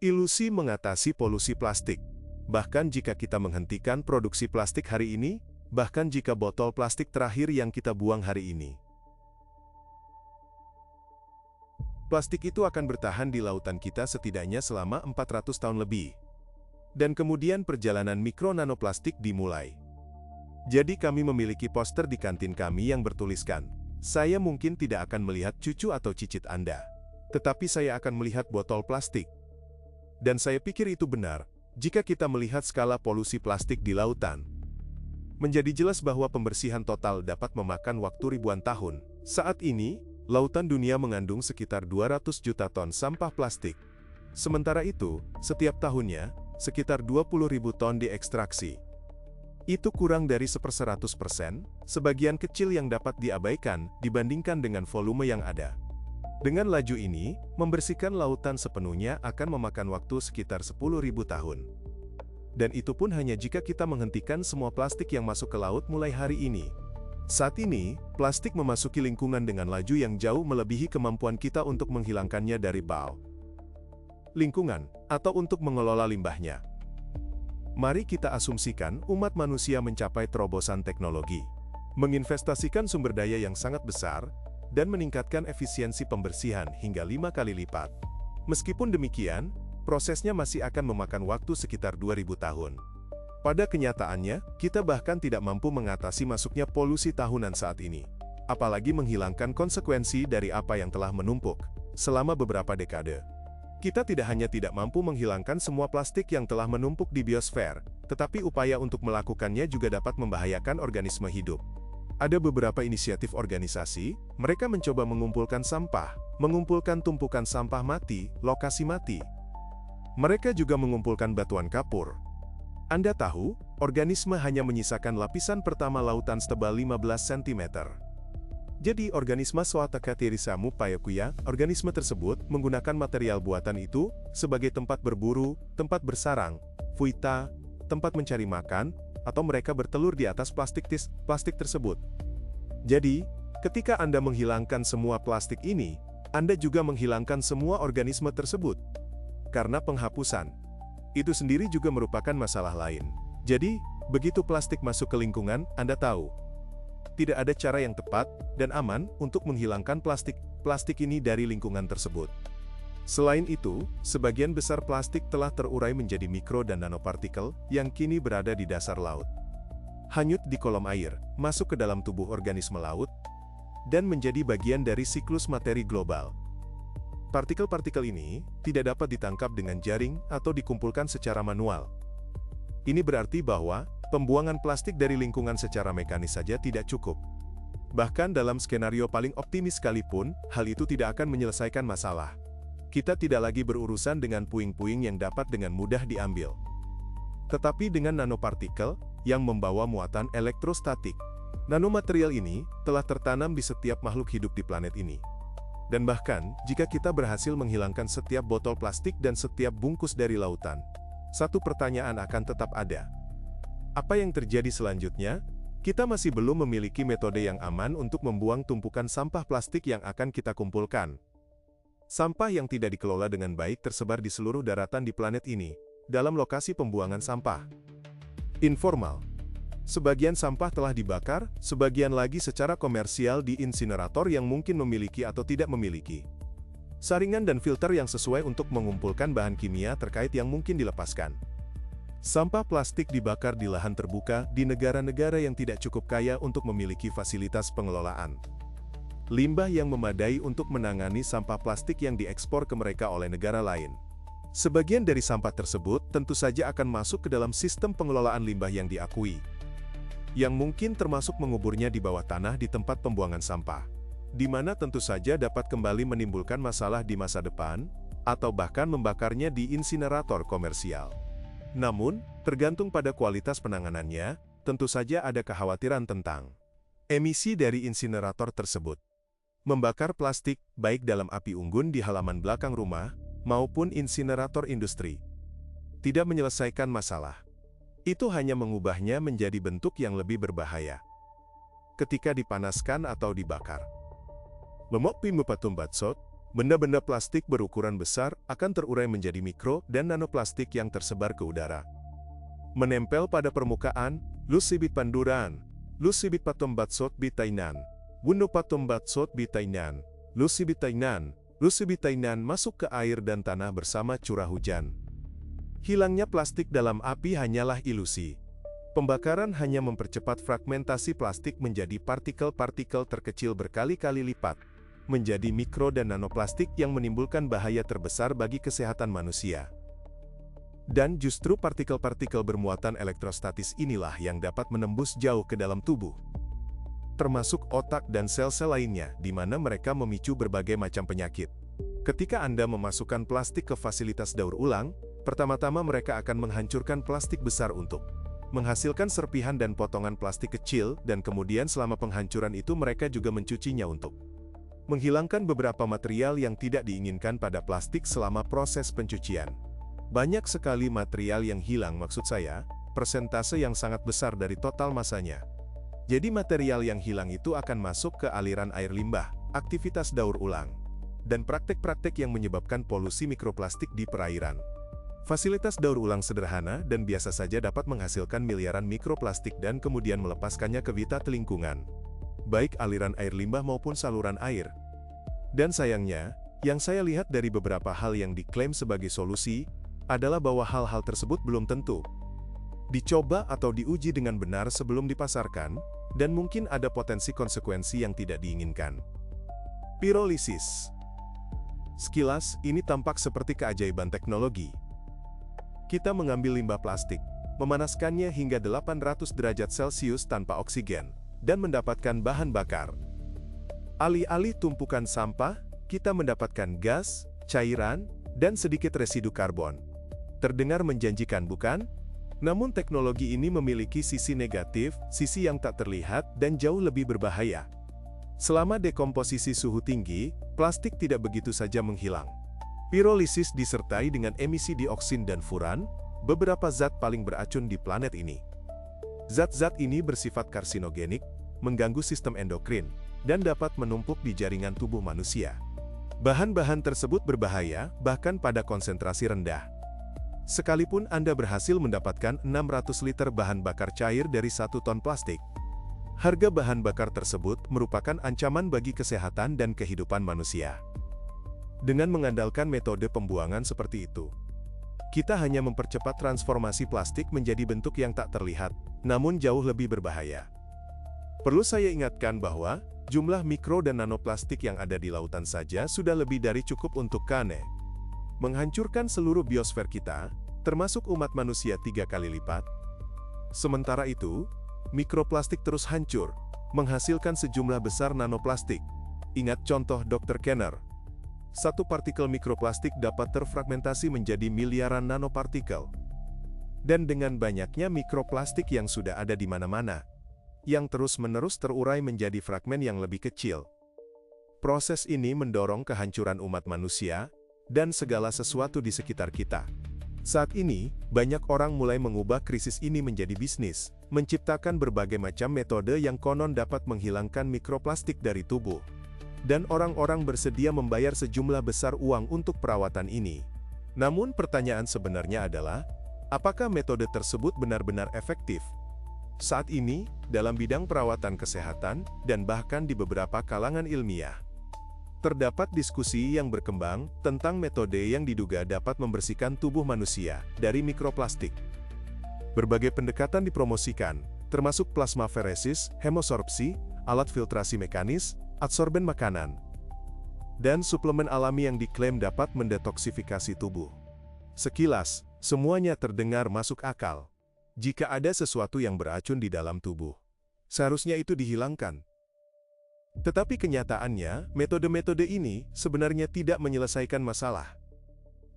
Ilusi mengatasi polusi plastik. Bahkan jika kita menghentikan produksi plastik hari ini, bahkan jika botol plastik terakhir yang kita buang hari ini, plastik itu akan bertahan di lautan kita setidaknya selama 400 tahun lebih. Dan kemudian perjalanan mikro-nanoplastik dimulai. Jadi kami memiliki poster di kantin kami yang bertuliskan, "Saya mungkin tidak akan melihat cucu atau cicit Anda, tetapi saya akan melihat botol plastik." Dan saya pikir itu benar, jika kita melihat skala polusi plastik di lautan. Menjadi jelas bahwa pembersihan total dapat memakan waktu ribuan tahun. Saat ini, lautan dunia mengandung sekitar 200 juta ton sampah plastik. Sementara itu, setiap tahunnya, sekitar 20.000 ton diekstraksi. Itu kurang dari 1/100%, sebagian kecil yang dapat diabaikan dibandingkan dengan volume yang ada. Dengan laju ini, membersihkan lautan sepenuhnya akan memakan waktu sekitar 10.000 tahun. Dan itu pun hanya jika kita menghentikan semua plastik yang masuk ke laut mulai hari ini. Saat ini, plastik memasuki lingkungan dengan laju yang jauh melebihi kemampuan kita untuk menghilangkannya dari bawah lingkungan, atau untuk mengelola limbahnya. Mari kita asumsikan umat manusia mencapai terobosan teknologi, menginvestasikan sumber daya yang sangat besar, dan meningkatkan efisiensi pembersihan hingga 5 kali lipat. Meskipun demikian, prosesnya masih akan memakan waktu sekitar 2000 tahun. Pada kenyataannya, kita bahkan tidak mampu mengatasi masuknya polusi tahunan saat ini. Apalagi menghilangkan konsekuensi dari apa yang telah menumpuk selama beberapa dekade. Kita tidak hanya tidak mampu menghilangkan semua plastik yang telah menumpuk di biosfer, tetapi upaya untuk melakukannya juga dapat membahayakan organisme hidup. Ada beberapa inisiatif organisasi, mereka mencoba mengumpulkan sampah, mengumpulkan tumpukan sampah mati, lokasi mati. Mereka juga mengumpulkan batuan kapur. Anda tahu, organisme hanya menyisakan lapisan pertama lautan setebal 15 cm. Jadi organisme Swatakaterisamu payakuya, organisme tersebut menggunakan material buatan itu sebagai tempat berburu, tempat bersarang, fuita, tempat mencari makan, atau mereka bertelur di atas plastik tersebut. Jadi, ketika Anda menghilangkan semua plastik ini, Anda juga menghilangkan semua organisme tersebut. Karena penghapusan itu sendiri juga merupakan masalah lain. Jadi, begitu plastik masuk ke lingkungan, Anda tahu, tidak ada cara yang tepat dan aman untuk menghilangkan plastik ini dari lingkungan tersebut. Selain itu, sebagian besar plastik telah terurai menjadi mikro dan nanopartikel yang kini berada di dasar laut. Hanyut di kolom air, masuk ke dalam tubuh organisme laut, dan menjadi bagian dari siklus materi global. Partikel-partikel ini tidak dapat ditangkap dengan jaring atau dikumpulkan secara manual. Ini berarti bahwa pembuangan plastik dari lingkungan secara mekanis saja tidak cukup. Bahkan dalam skenario paling optimis sekalipun, hal itu tidak akan menyelesaikan masalah. Kita tidak lagi berurusan dengan puing-puing yang dapat dengan mudah diambil. Tetapi dengan nanopartikel yang membawa muatan elektrostatik. Nanomaterial ini telah tertanam di setiap makhluk hidup di planet ini. Dan bahkan, jika kita berhasil menghilangkan setiap botol plastik dan setiap bungkus dari lautan, satu pertanyaan akan tetap ada. Apa yang terjadi selanjutnya? Kita masih belum memiliki metode yang aman untuk membuang tumpukan sampah plastik yang akan kita kumpulkan. Sampah yang tidak dikelola dengan baik tersebar di seluruh daratan di planet ini, dalam lokasi pembuangan sampah informal. Sebagian sampah telah dibakar, sebagian lagi secara komersial di insinerator yang mungkin memiliki atau tidak memiliki saringan dan filter yang sesuai untuk mengumpulkan bahan kimia terkait yang mungkin dilepaskan. Sampah plastik dibakar di lahan terbuka di negara-negara yang tidak cukup kaya untuk memiliki fasilitas pengelolaan limbah yang memadai untuk menangani sampah plastik yang diekspor ke mereka oleh negara lain. Sebagian dari sampah tersebut tentu saja akan masuk ke dalam sistem pengelolaan limbah yang diakui, yang mungkin termasuk menguburnya di bawah tanah di tempat pembuangan sampah, di mana tentu saja dapat kembali menimbulkan masalah di masa depan, atau bahkan membakarnya di insinerator komersial. Namun, tergantung pada kualitas penanganannya, tentu saja ada kekhawatiran tentang emisi dari insinerator tersebut. Membakar plastik, baik dalam api unggun di halaman belakang rumah, maupun insinerator industri, tidak menyelesaikan masalah. Itu hanya mengubahnya menjadi bentuk yang lebih berbahaya ketika dipanaskan atau dibakar. Lemok pimupatum batsot, Benda-benda plastik berukuran besar akan terurai menjadi mikro dan nanoplastik yang tersebar ke udara. Menempel pada permukaan, lusibit panduran, lusibit patombatsot bitainan, bundo patombatsot bitainan, lusibit tainan masuk ke air dan tanah bersama curah hujan. Hilangnya plastik dalam api hanyalah ilusi. Pembakaran hanya mempercepat fragmentasi plastik menjadi partikel-partikel terkecil berkali-kali lipat, menjadi mikro dan nanoplastik yang menimbulkan bahaya terbesar bagi kesehatan manusia. Dan justru partikel-partikel bermuatan elektrostatis inilah yang dapat menembus jauh ke dalam tubuh, termasuk otak dan sel-sel lainnya, di mana mereka memicu berbagai macam penyakit. Ketika Anda memasukkan plastik ke fasilitas daur ulang, pertama-tama mereka akan menghancurkan plastik besar untuk menghasilkan serpihan dan potongan plastik kecil, dan kemudian selama penghancuran itu mereka juga mencucinya untuk menghilangkan beberapa material yang tidak diinginkan pada plastik selama proses pencucian. Banyak sekali material yang hilang, maksud saya, persentase yang sangat besar dari total masanya. Jadi material yang hilang itu akan masuk ke aliran air limbah, aktivitas daur ulang, dan praktek-praktek yang menyebabkan polusi mikroplastik di perairan. Fasilitas daur ulang sederhana dan biasa saja dapat menghasilkan miliaran mikroplastik dan kemudian melepaskannya ke habitat lingkungan, baik aliran air limbah maupun saluran air. Dan sayangnya, yang saya lihat dari beberapa hal yang diklaim sebagai solusi, adalah bahwa hal-hal tersebut belum tentu dicoba atau diuji dengan benar sebelum dipasarkan, dan mungkin ada potensi konsekuensi yang tidak diinginkan. Pirolisis. Sekilas, ini tampak seperti keajaiban teknologi. Kita mengambil limbah plastik, memanaskannya hingga 800 derajat Celcius tanpa oksigen, dan mendapatkan bahan bakar. Alih-alih tumpukan sampah, kita mendapatkan gas, cairan, dan sedikit residu karbon. Terdengar menjanjikan, bukan? Namun teknologi ini memiliki sisi negatif, sisi yang tak terlihat, dan jauh lebih berbahaya. Selama dekomposisi suhu tinggi, plastik tidak begitu saja menghilang. Pirolisis disertai dengan emisi dioksin dan furan, beberapa zat paling beracun di planet ini. Zat-zat ini bersifat karsinogenik, mengganggu sistem endokrin, dan dapat menumpuk di jaringan tubuh manusia. Bahan-bahan tersebut berbahaya, bahkan pada konsentrasi rendah. Sekalipun Anda berhasil mendapatkan 600 liter bahan bakar cair dari 1 ton plastik, harga bahan bakar tersebut merupakan ancaman bagi kesehatan dan kehidupan manusia. Dengan mengandalkan metode pembuangan seperti itu, kita hanya mempercepat transformasi plastik menjadi bentuk yang tak terlihat, namun jauh lebih berbahaya. Perlu saya ingatkan bahwa jumlah mikro dan nanoplastik yang ada di lautan saja sudah lebih dari cukup untuk menghancurkan seluruh biosfer kita, termasuk umat manusia 3 kali lipat. Sementara itu, mikroplastik terus hancur, menghasilkan sejumlah besar nanoplastik. Ingat contoh Dr. Kenner. Satu partikel mikroplastik dapat terfragmentasi menjadi miliaran nanopartikel. Dan dengan banyaknya mikroplastik yang sudah ada di mana-mana, yang terus-menerus terurai menjadi fragmen yang lebih kecil. Proses ini mendorong kehancuran umat manusia, dan segala sesuatu di sekitar kita. Saat ini, banyak orang mulai mengubah krisis ini menjadi bisnis, menciptakan berbagai macam metode yang konon dapat menghilangkan mikroplastik dari tubuh. Dan orang-orang bersedia membayar sejumlah besar uang untuk perawatan ini. Namun pertanyaan sebenarnya adalah, apakah metode tersebut benar-benar efektif? Saat ini, dalam bidang perawatan kesehatan, dan bahkan di beberapa kalangan ilmiah, terdapat diskusi yang berkembang tentang metode yang diduga dapat membersihkan tubuh manusia dari mikroplastik. Berbagai pendekatan dipromosikan, termasuk plasmaferesis, hemosorpsi, alat filtrasi mekanis, adsorben makanan, dan suplemen alami yang diklaim dapat mendetoksifikasi tubuh. Sekilas, semuanya terdengar masuk akal. Jika ada sesuatu yang beracun di dalam tubuh, seharusnya itu dihilangkan. Tetapi kenyataannya, metode-metode ini sebenarnya tidak menyelesaikan masalah.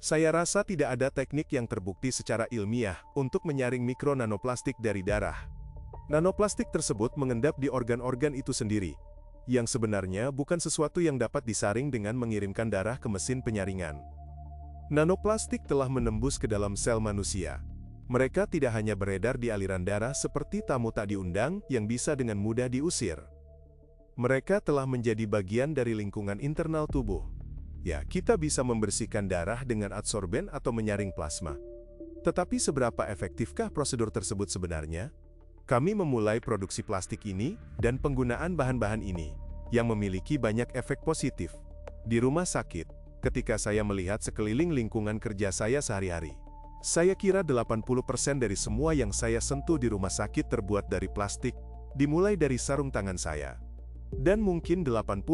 Saya rasa tidak ada teknik yang terbukti secara ilmiah untuk menyaring mikro-nanoplastik dari darah. Nanoplastik tersebut mengendap di organ-organ itu sendiri, yang sebenarnya bukan sesuatu yang dapat disaring dengan mengirimkan darah ke mesin penyaringan. Nanoplastik telah menembus ke dalam sel manusia. Mereka tidak hanya beredar di aliran darah seperti tamu tak diundang yang bisa dengan mudah diusir. Mereka telah menjadi bagian dari lingkungan internal tubuh. Ya, kita bisa membersihkan darah dengan adsorben atau menyaring plasma. Tetapi seberapa efektifkah prosedur tersebut sebenarnya? Kami memulai produksi plastik ini dan penggunaan bahan-bahan ini yang memiliki banyak efek positif. Di rumah sakit, ketika saya melihat sekeliling lingkungan kerja saya sehari-hari, saya kira 80% dari semua yang saya sentuh di rumah sakit terbuat dari plastik, dimulai dari sarung tangan saya. Dan mungkin 80-90%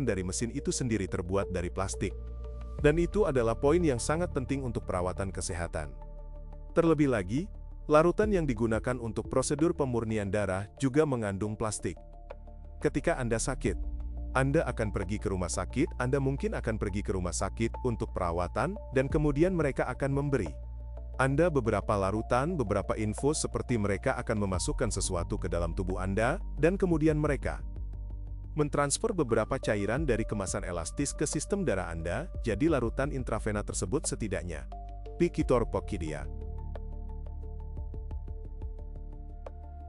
dari mesin itu sendiri terbuat dari plastik. Dan itu adalah poin yang sangat penting untuk perawatan kesehatan. Terlebih lagi, larutan yang digunakan untuk prosedur pemurnian darah juga mengandung plastik. Ketika Anda sakit, Anda akan pergi ke rumah sakit, Anda mungkin akan pergi ke rumah sakit untuk perawatan, dan kemudian mereka akan memberi Anda beberapa larutan, beberapa info seperti mereka akan memasukkan sesuatu ke dalam tubuh Anda, dan kemudian mereka mentransfer beberapa cairan dari kemasan elastis ke sistem darah Anda, jadi larutan intravena tersebut setidaknya Pikitor Pokidia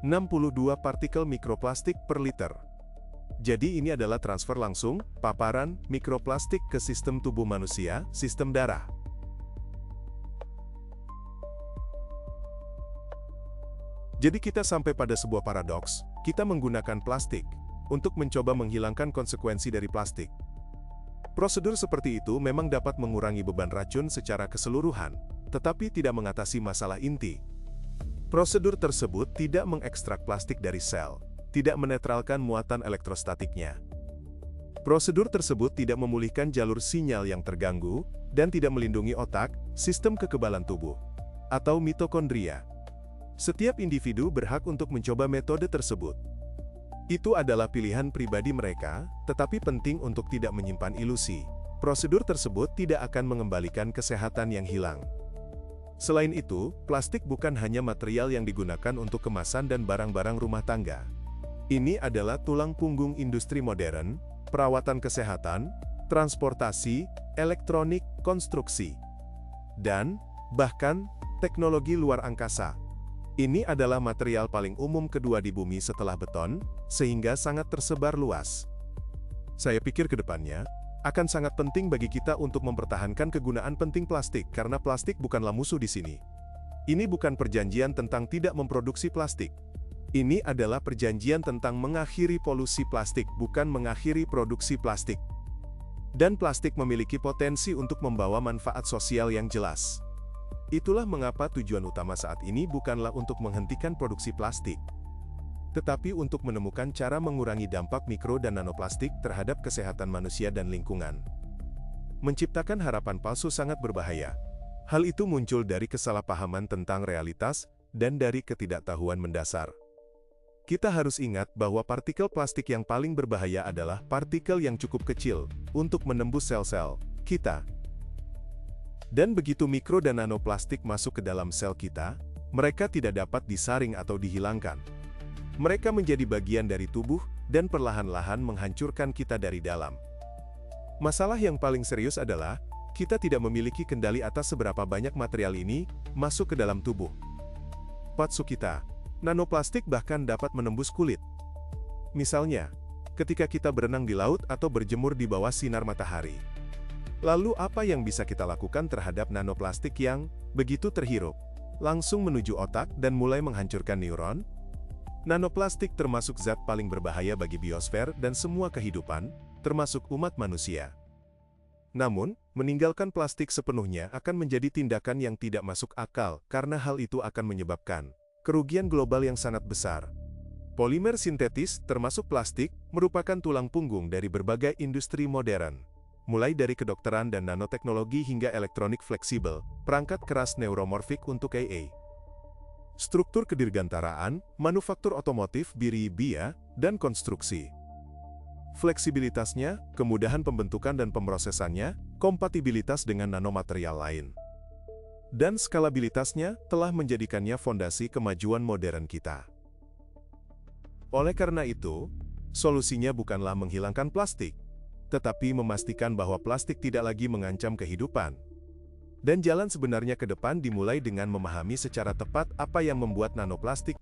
62 partikel mikroplastik per liter. Jadi ini adalah transfer langsung, paparan, mikroplastik ke sistem tubuh manusia, sistem darah. Jadi kita sampai pada sebuah paradoks, kita menggunakan plastik untuk mencoba menghilangkan konsekuensi dari plastik. Prosedur seperti itu memang dapat mengurangi beban racun secara keseluruhan, tetapi tidak mengatasi masalah inti. Prosedur tersebut tidak mengekstrak plastik dari sel, tidak menetralkan muatan elektrostatiknya. Prosedur tersebut tidak memulihkan jalur sinyal yang terganggu, dan tidak melindungi otak, sistem kekebalan tubuh, atau mitokondria. Setiap individu berhak untuk mencoba metode tersebut. Itu adalah pilihan pribadi mereka, tetapi penting untuk tidak menyimpan ilusi. Prosedur tersebut tidak akan mengembalikan kesehatan yang hilang. Selain itu, plastik bukan hanya material yang digunakan untuk kemasan dan barang-barang rumah tangga. Ini adalah tulang punggung industri modern, perawatan kesehatan, transportasi, elektronik, konstruksi, dan bahkan teknologi luar angkasa. Ini adalah material paling umum kedua di bumi setelah beton, sehingga sangat tersebar luas. Saya pikir ke depannya, akan sangat penting bagi kita untuk mempertahankan kegunaan penting plastik karena plastik bukanlah musuh di sini. Ini bukan perjanjian tentang tidak memproduksi plastik. Ini adalah perjanjian tentang mengakhiri polusi plastik, bukan mengakhiri produksi plastik. Dan plastik memiliki potensi untuk membawa manfaat sosial yang jelas. Itulah mengapa tujuan utama saat ini bukanlah untuk menghentikan produksi plastik, tetapi untuk menemukan cara mengurangi dampak mikro dan nanoplastik terhadap kesehatan manusia dan lingkungan. Menciptakan harapan palsu sangat berbahaya. Hal itu muncul dari kesalahpahaman tentang realitas dan dari ketidaktahuan mendasar. Kita harus ingat bahwa partikel plastik yang paling berbahaya adalah partikel yang cukup kecil untuk menembus sel-sel kita. Dan begitu mikro dan nanoplastik masuk ke dalam sel kita, mereka tidak dapat disaring atau dihilangkan. Mereka menjadi bagian dari tubuh, dan perlahan-lahan menghancurkan kita dari dalam. Masalah yang paling serius adalah, kita tidak memiliki kendali atas seberapa banyak material ini masuk ke dalam tubuh. Patsu kita, nanoplastik bahkan dapat menembus kulit. Misalnya, ketika kita berenang di laut atau berjemur di bawah sinar matahari. Lalu apa yang bisa kita lakukan terhadap nanoplastik yang begitu terhirup, langsung menuju otak dan mulai menghancurkan neuron? Nanoplastik termasuk zat paling berbahaya bagi biosfer dan semua kehidupan, termasuk umat manusia. Namun, meninggalkan plastik sepenuhnya akan menjadi tindakan yang tidak masuk akal karena hal itu akan menyebabkan kerugian global yang sangat besar. Polimer sintetis, termasuk plastik, merupakan tulang punggung dari berbagai industri modern. Mulai dari kedokteran dan nanoteknologi hingga elektronik fleksibel, perangkat keras neuromorfik untuk AI. Struktur kedirgantaraan, manufaktur otomotif, biribia, dan konstruksi. Fleksibilitasnya, kemudahan pembentukan dan pemrosesannya, kompatibilitas dengan nanomaterial lain. Dan skalabilitasnya telah menjadikannya fondasi kemajuan modern kita. Oleh karena itu, solusinya bukanlah menghilangkan plastik, tetapi memastikan bahwa plastik tidak lagi mengancam kehidupan. Dan jalan sebenarnya ke depan dimulai dengan memahami secara tepat apa yang membuat nanoplastik